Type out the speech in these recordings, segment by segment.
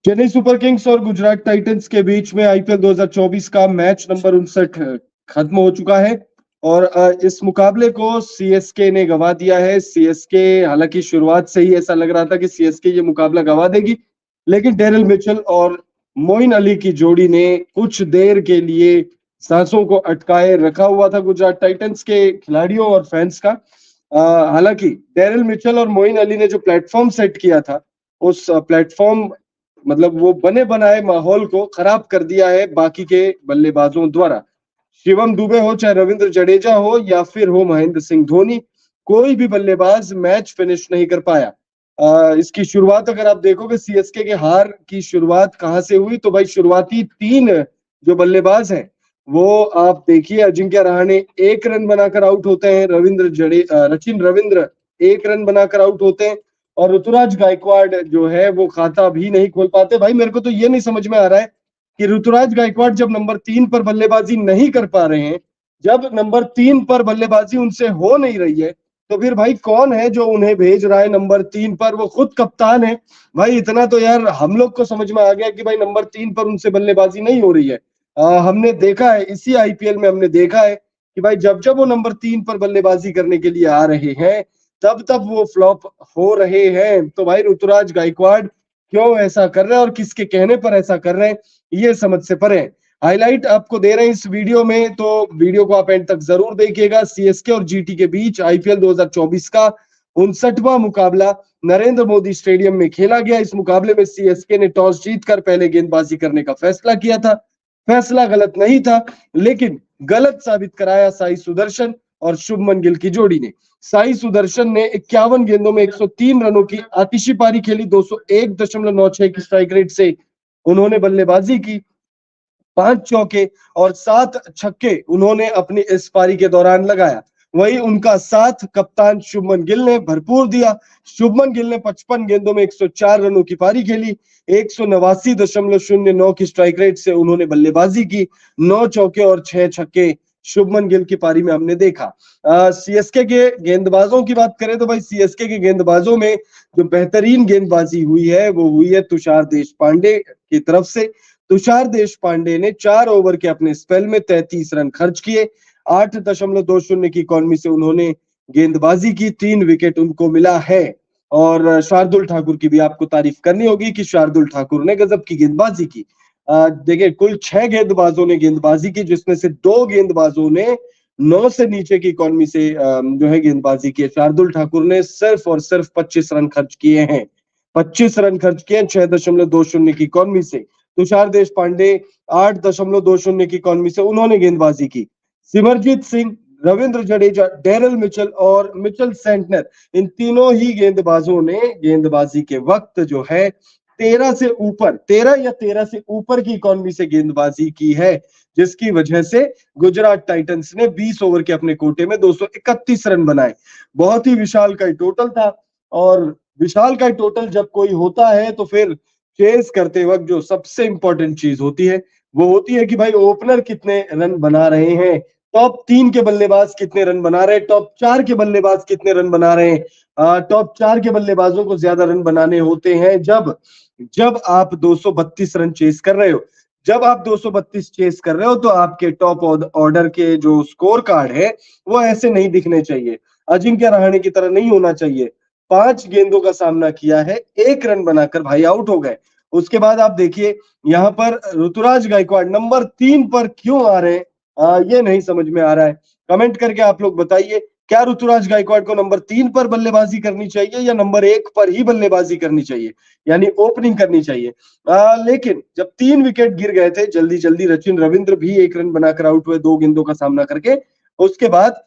Chennai super Kings और Gujarat Titans के बीच में आईपीएल 2024 का मैच नंबर 59 खत्म हो चुका है और इस मुकाबले को सीएसके ने गंवा दिया है। सीएसके हालांकि शुरुआत से ही ऐसा लग रहा था कि सीएसके ये मुकाबला गंवा देगी, लेकिन डेरिल मिचेल और मोइन अली की जोड़ी ने कुछ देर के लिए सांसों को अटकाए रखा हुआ था गुजरात टाइटंस के खिलाड़ियों और फैंस का। हालांकि डेरिल मिचेल और मोइन अली ने जो प्लेटफॉर्म सेट किया था, उस प्लेटफॉर्म मतलब वो बने बनाए माहौल को खराब कर दिया है बाकी के बल्लेबाजों द्वारा। शिवम दुबे हो, चाहे रविंद्र जडेजा हो या फिर हो महेंद्र सिंह धोनी, कोई भी बल्लेबाज मैच फिनिश नहीं कर पाया। इसकी शुरुआत अगर आप देखोगे सीएसके के हार की शुरुआत कहां से हुई, तो भाई शुरुआती तीन जो बल्लेबाज हैं वो आप देखिए, अजिंक्य रहाणे एक रन बनाकर आउट होते हैं, रचिन रविंद्र एक रन बनाकर आउट होते हैं और ऋतुराज गायकवाड़ जो है वो खाता भी नहीं खोल पाते। भाई मेरे को तो ये नहीं समझ में आ रहा है कि ऋतुराज गायकवाड़ जब नंबर 3 पर बल्लेबाजी नहीं कर पा रहे हैं, जब नंबर 3 पर बल्लेबाजी उनसे हो नहीं रही है, तो फिर भाई कौन है जो उन्हें भेज रहा है नंबर 3 पर? वो खुद कप्तान है। भाई इतना तो यार हम लोग को समझ में आ गया कि भाई नंबर 3 पर उनसे बल्लेबाजी नहीं हो रही है। हमने देखा है, इसी आईपीएल में हमने देखा है कि भाई जब जब वो नंबर 3 पर बल्लेबाजी करने के लिए आ रहे हैं, तब तब वो फ्लॉप हो रहे हैं। तो भाई ऋतुराज गायकवाड़ क्यों ऐसा कर रहे हैं और किसके कहने पर ऐसा कर रहे हैं, ये समझ से परे है। हाईलाइट आपको दे रहे हैं इस वीडियो में, तो वीडियो को आप एंड तक जरूर देखिएगा। सीएसके और जीटी के बीच आईपीएल 2024 का 59वां मुकाबला नरेंद्र मोदी स्टेडियम में खेला गया। इस मुकाबले में सीएसके ने टॉस जीतकर पहले गेंदबाजी करने का फैसला किया था। फैसला गलत नहीं था, लेकिन गलत साबित कराया साई सुदर्शन और शुभमन गिल की जोड़ी ने। साई सुदर्शन ने 51 गेंदों में 103 रनों की आतिशी पारी खेली। 201.96 की स्ट्राइक रेट से उन्होंने बल्लेबाजी की। 5 चौके और 7 छक्के उन्होंने अपनी इस पारी के दौरान लगाया। वही उनका साथ कप्तान शुभमन गिल ने भरपूर दिया। शुभमन गिल ने 55 गेंदों में 104 रनों की पारी खेली। 189.09 की स्ट्राइक रेट से उन्होंने बल्लेबाजी की। 9 चौके और 6 छक्के शुभमन गिल की पारी में हमने देखा। सीएसके के गेंदबाजों की बात करें तो भाई सीएसके के गेंदबाजों में जो बेहतरीन गेंदबाजी हुई है वो हुई है तुषार देशपांडे की तरफ से। तुषार देशपांडे ने 4 ओवर के अपने स्पेल में 33 रन खर्च किए। 8.20 की इकॉनमी से उन्होंने गेंदबाजी की। 3 विकेट उनको मिला है। और शार्दुल ठाकुर की भी आपको तारीफ करनी होगी कि शार्दुल ठाकुर ने गजब की गेंदबाजी की। देखिए कुल 6 गेंदबाजों ने गेंदबाजी की, जिसमें से 2 गेंदबाजों ने 9 से नीचे की इकॉनमी से जो है गेंदबाजी की। शार्दुल ठाकुर ने सिर्फ और सिर्फ 25 रन खर्च किए हैं। 25 रन खर्च किए 6.20 की इकॉनमी से। तुषार देशपांडे 8.20 की इकॉनमी से उन्होंने गेंदबाजी की। सिमरजीत सिंह, रविंद्र जडेजा, डेरिल मिचेल और मिचेल सेंटनर, इन तीनों ही गेंदबाजों ने गेंदबाजी के वक्त जो है 13 से ऊपर की इकॉनमी से गेंदबाजी की है, जिसकी वजह से गुजरात टाइटंस ने 20 ओवर के अपने कोटे में 231 रन बनाए। बहुत ही विशाल का टोटल था। और विशाल का टोटल जब कोई होता है तो फिर चेस करते वक्त जो सबसे इंपॉर्टेंट चीज होती है वो होती है कि भाई ओपनर कितने रन बना रहे हैं, टॉप 3 के बल्लेबाज कितने रन बना रहे हैं, टॉप 4 के बल्लेबाज कितने रन बना रहे हैं। टॉप 4 के बल्लेबाजों को ज्यादा रन बनाने होते हैं जब जब आप 232 रन चेस कर रहे हो। जब आप 232 चेस कर रहे हो तो आपके टॉप ऑर्डर के जो स्कोर कार्ड है वो ऐसे नहीं दिखने चाहिए, अजिंक्य रहाणे की तरह नहीं होना चाहिए। 5 गेंदों का सामना किया है, 1 रन बनाकर भाई आउट हो गए। उसके बाद आप देखिए यहाँ पर ऋतुराज गायकवाड़ नंबर 3 पर क्यों आ रहे हैं, ये नहीं समझ में आ रहा है। कमेंट करके आप लोग बताइए, क्या ऋतुराज गायकवाड़ को नंबर 3 पर बल्लेबाजी करनी चाहिए या नंबर 1 पर ही बल्लेबाजी करनी चाहिए, यानी ओपनिंग करनी चाहिए। लेकिन जब 3 विकेट गिर गए थे जल्दी जल्दी, रचिन रविंद्र भी 1 रन बनाकर आउट हुए 2 गेंदों का सामना करके। उसके बाद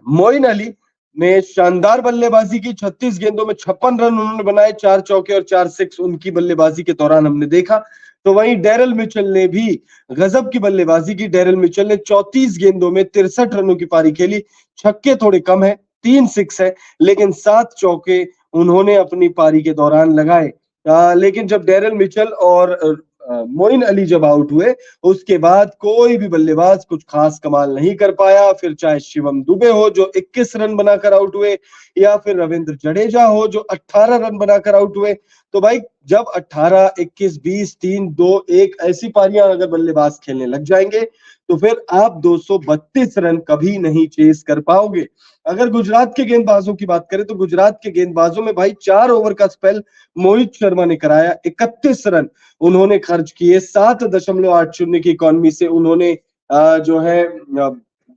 मोइन अली ने शानदार बल्लेबाजी की। 36 गेंदों में 56 रन उन्होंने बनाए। 4 चौके और 4 सिक्स उनकी बल्लेबाजी के दौरान हमने देखा। तो वहीं डेरिल मिचेल ने भी गजब की बल्लेबाजी की। डेरिल मिचेल ने 34 गेंदों में 63 रनों की पारी खेली। छक्के थोड़े कम है, 3 सिक्स है, लेकिन 7 चौके उन्होंने अपनी पारी के दौरान लगाए। लेकिन जब डेरिल मिचेल और मोइन अली जब आउट हुए उसके बाद कोई भी बल्लेबाज कुछ खास कमाल नहीं कर पाया। फिर चाहे शिवम दुबे हो जो 21 रन बनाकर आउट हुए, या फिर रविंद्र जडेजा हो जो 18 रन बनाकर आउट हुए। तो भाई जब 18, 21, 20, 3, 2, 1 ऐसी पारियां अगर बल्लेबाज खेलने लग जाएंगे तो फिर आप 232 रन कभी नहीं चेस कर पाओगे। अगर गुजरात के गेंदबाजों की बात करें तो गुजरात के गेंदबाजों में भाई 4 ओवर का स्पेल मोहित शर्मा ने कराया, 31 रन उन्होंने खर्च किए, 7.80 की इकॉनमी से उन्होंने जो है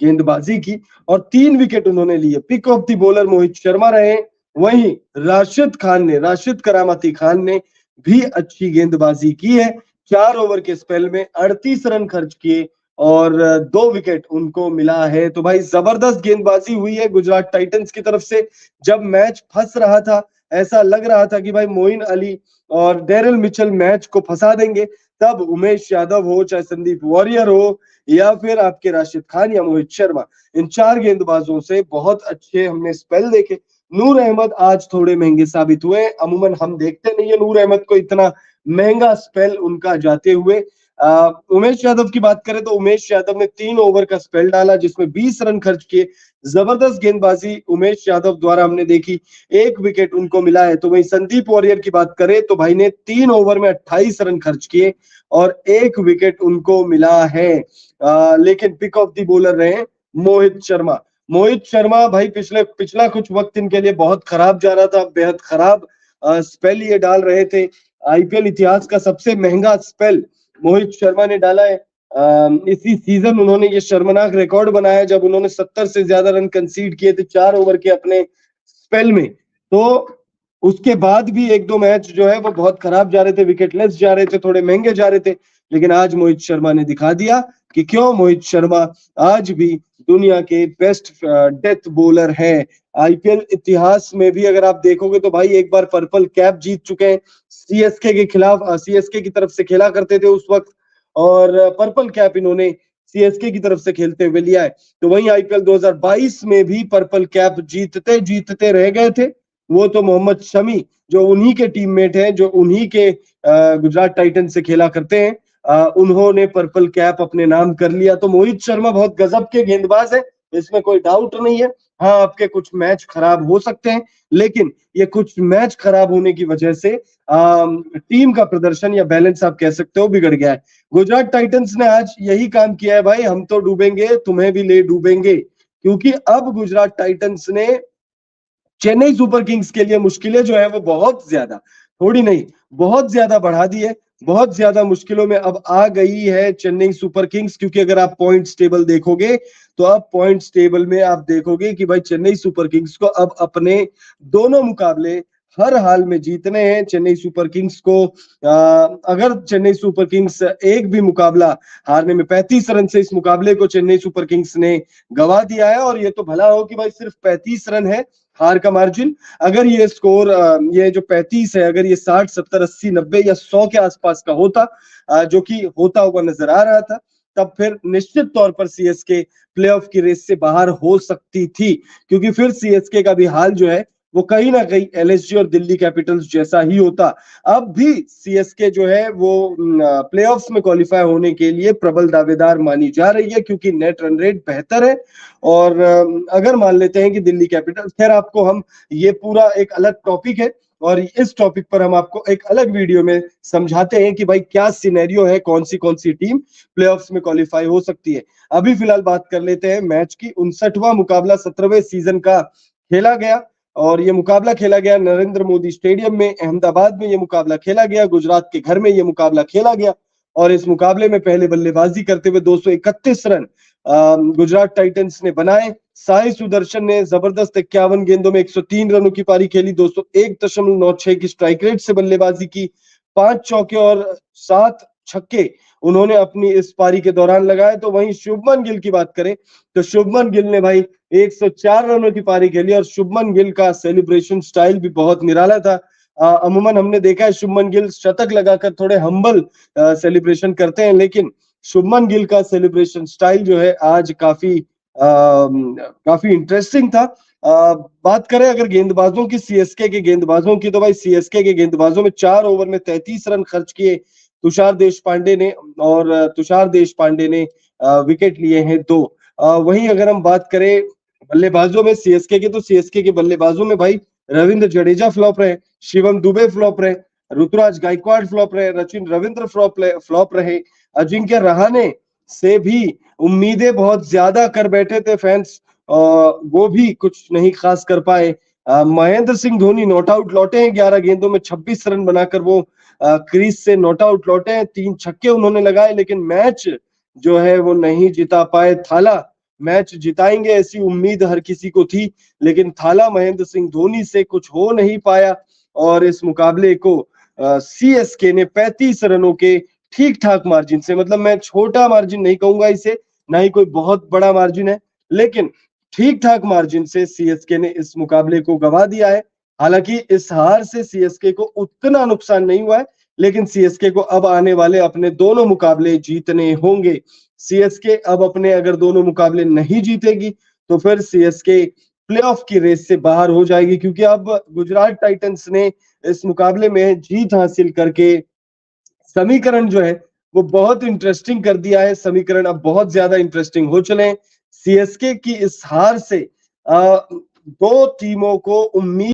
गेंदबाजी की और 3 विकेट उन्होंने लिए। Pick of the bowler Mohit Sharma रहे। वहीं राशिद करामती खान ने भी अच्छी गेंदबाजी की है। 4 ओवर के स्पेल में 38 रन खर्च किए और 2 विकेट उनको मिला है। तो भाई जबरदस्त गेंदबाजी हुई है गुजरात टाइटंस की तरफ से। जब मैच फंस रहा था, ऐसा लग रहा था कि भाई मोइन अली और डेरिल मिचेल मैच को फंसा देंगे, तब उमेश यादव हो, चाहे संदीप वॉरियर हो, या फिर आपके राशिद खान या मोहित शर्मा, इन 4 गेंदबाजों से बहुत अच्छे हमने स्पेल देखे। नूर अहमद आज थोड़े महंगे साबित हुए। अमूमन हम देखते नहीं है नूर अहमद को इतना महंगा स्पेल उनका जाते हुए। उमेश यादव की बात करें तो उमेश यादव ने 3 ओवर का स्पेल डाला जिसमें 20 रन खर्च किए। जबरदस्त गेंदबाजी उमेश यादव द्वारा हमने देखी, 1 विकेट उनको मिला है। तो वहीं संदीप वॉरियर की बात करें तो भाई ने 3 ओवर में 28 रन खर्च किए और 1 विकेट उनको मिला है। लेकिन पिक ऑफ द बॉलर रहे मोहित शर्मा भाई पिछला कुछ वक्त इनके लिए बहुत खराब जा रहा था, बेहद खराब स्पेल ये डाल रहे थे। आईपीएल इतिहास का सबसे महंगा स्पेल मोहित शर्मा ने डाला है। इसी सीजन उन्होंने ये शर्मनाक रिकॉर्ड बनाया जब उन्होंने 70 से ज्यादा रन कंसीड किए थे 4 ओवर के अपने स्पेल में। तो उसके बाद भी 1-2 मैच जो है वो बहुत खराब जा रहे थे, विकेटलेस जा रहे थे, थोड़े महंगे जा रहे थे। लेकिन आज मोहित शर्मा ने दिखा दिया कि क्यों मोहित शर्मा आज भी दुनिया के बेस्ट डेथ बॉलर है। आईपीएल इतिहास में भी अगर आप देखोगे तो भाई एक बार पर्पल कैप जीत चुके हैं। सीएसके के खिलाफ, सीएसके की तरफ से खेला करते थे उस वक्त, और पर्पल कैप इन्होंने सीएसके की तरफ से खेलते हुए लिया है। तो वहीं आईपीएल 2022 में भी पर्पल कैप जीतते जीतते रह गए थे। वो तो मोहम्मद शमी जो उन्हीं के टीममेट हैं, जो उन्हीं के गुजरात टाइटंस से खेला करते हैं, उन्होंने पर्पल कैप अपने नाम कर लिया। तो मोहित शर्मा बहुत गजब के गेंदबाज है, इसमें कोई डाउट नहीं है। हाँ, आपके कुछ मैच खराब हो सकते हैं, लेकिन ये कुछ मैच खराब होने की वजह से टीम का प्रदर्शन या बैलेंस आप कह सकते हो बिगड़ गया है। गुजरात टाइटंस ने आज यही काम किया है भाई, हम तो डूबेंगे तुम्हें भी ले डूबेंगे, क्योंकि अब गुजरात टाइटंस ने चेन्नई सुपर किंग्स के लिए मुश्किलें जो है वो बहुत ज्यादा, थोड़ी नहीं बहुत ज्यादा बढ़ा दी है। बहुत ज्यादा मुश्किलों में अब आ गई है चेन्नई सुपर किंग्स, क्योंकि अगर आप पॉइंट्स टेबल देखोगे तो अब पॉइंट्स टेबल में आप देखोगे कि भाई चेन्नई सुपर किंग्स को अब अपने दोनों मुकाबले हर हाल में जीतने हैं। चेन्नई सुपर किंग्स को अगर चेन्नई सुपर किंग्स एक भी मुकाबला हारने में 35 रन से इस मुकाबले को चेन्नई सुपर किंग्स ने गवा दिया है, और ये तो भला हो कि भाई सिर्फ 35 रन है हार का मार्जिन। अगर ये स्कोर ये जो 35 है, अगर ये 60, 70, 80, 90 या 100 के आसपास का होता, जो कि होता हुआ नजर आ रहा था, तब फिर निश्चित तौर पर सीएसके प्लेऑफ की रेस से बाहर हो सकती थी, क्योंकि फिर सीएसके का भी हाल जो है वो कहीं ना कहीं एलएसजी और दिल्ली कैपिटल्स जैसा ही होता। अब भी सीएसके जो है वो प्लेऑफ्स में क्वालिफाई होने के लिए प्रबल दावेदार मानी जा रही है, क्योंकि नेट रन रेट बेहतर है। और अगर मान लेते हैं कि दिल्ली कैपिटल्स, खैर आपको हम ये पूरा एक अलग टॉपिक है और इस टॉपिक पर हम आपको एक अलग वीडियो में समझाते हैं कि भाई क्या सिनेरियो है, कौन सी टीम प्लेऑफ्स में क्वालिफाई हो सकती है। अभी फिलहाल बात कर लेते हैं मैच की। 59वां मुकाबला 17वें सीजन का खेला गया, और ये मुकाबला खेला गया नरेंद्र मोदी स्टेडियम में, अहमदाबाद में ये मुकाबला खेला गया, गुजरात के घर में ये मुकाबला खेला गया। और इस मुकाबले में पहले बल्लेबाजी करते हुए 231 रन गुजरात टाइटंस ने बनाए। साई सुदर्शन ने जबरदस्त 51 गेंदों में 103 रनों की पारी खेली, 201.96 की स्ट्राइक रेट से बल्लेबाजी की, 5 चौके और 7 छक्के उन्होंने अपनी इस पारी के दौरान लगाए। तो वहीं शुभमन गिल की बात करें तो शुभमन गिल ने भाई 104 रनों की पारी खेली, और शुभमन गिल का सेलिब्रेशन स्टाइल भी बहुत निराला था। अमूमन हमने देखा है शुभमन गिल शतक लगाकर थोड़े हम्बल सेलिब्रेशन करते हैं, लेकिन शुभमन गिल का सेलिब्रेशन स्टाइल जो है आज काफी इंटरेस्टिंग था। बात करें अगर गेंदबाजों की, सीएसके के गेंदबाजों की, तो भाई सीएसके के गेंदबाजों में 4 ओवर में 33 रन खर्च किए, तुषार देशपांडे ने, और तुषार देशपांडे ने विकेट लिए हैं 2। वहीं अगर हम बात करें बल्लेबाजों में सीएसके की, तो सीएसके के बल्लेबाजों में भाई रविंद्र जडेजा फ्लॉप रहे, शिवम दुबे फ्लॉप रहे, ऋतुराज गायकवाड़ फ्लॉप रहे, सचिन रविंद्र फ्लॉप रहे, अजिंक्य रहाणे से भी उम्मीदें बहुत ज्यादा कर बैठे थे फैंस, वो भी कुछ नहीं खास कर पाए। महेंद्र सिंह धोनी नॉट आउट लौटे हैं, 11 गेंदों में 26 रन बनाकर वो क्रीज से नॉट आउट लौटे हैं। 3 छक्के उन्होंने लगाए, लेकिन मैच जो है वो नहीं जिता पाए। थाला मैच जिताएंगे ऐसी उम्मीद हर किसी को थी, लेकिन थाला महेंद्र सिंह धोनी से कुछ हो नहीं पाया, और इस मुकाबले को सीएसके ने 35 रनों के ठीक ठाक मार्जिन से, मतलब मैं छोटा मार्जिन नहीं कहूंगा इसे, ना ही कोई बहुत बड़ा मार्जिन है, लेकिन ठीक ठाक मार्जिन से सीएसके ने इस मुकाबले को गंवा दिया है। हालांकि इस हार से सीएसके को उतना नुकसान नहीं हुआ है, लेकिन सीएसके को अब आने वाले अपने दोनों मुकाबले जीतने होंगे। सीएसके अब अपने अगर दोनों मुकाबले नहीं जीतेगी तो फिर सीएसके प्लेऑफ की रेस से बाहर हो जाएगी, क्योंकि अब गुजरात टाइटंस ने इस मुकाबले में जीत हासिल करके समीकरण जो है वो बहुत इंटरेस्टिंग कर दिया है। समीकरण अब बहुत ज्यादा इंटरेस्टिंग हो चले हैं। सीएसके की इस हार से दो टीमों को उम्मीद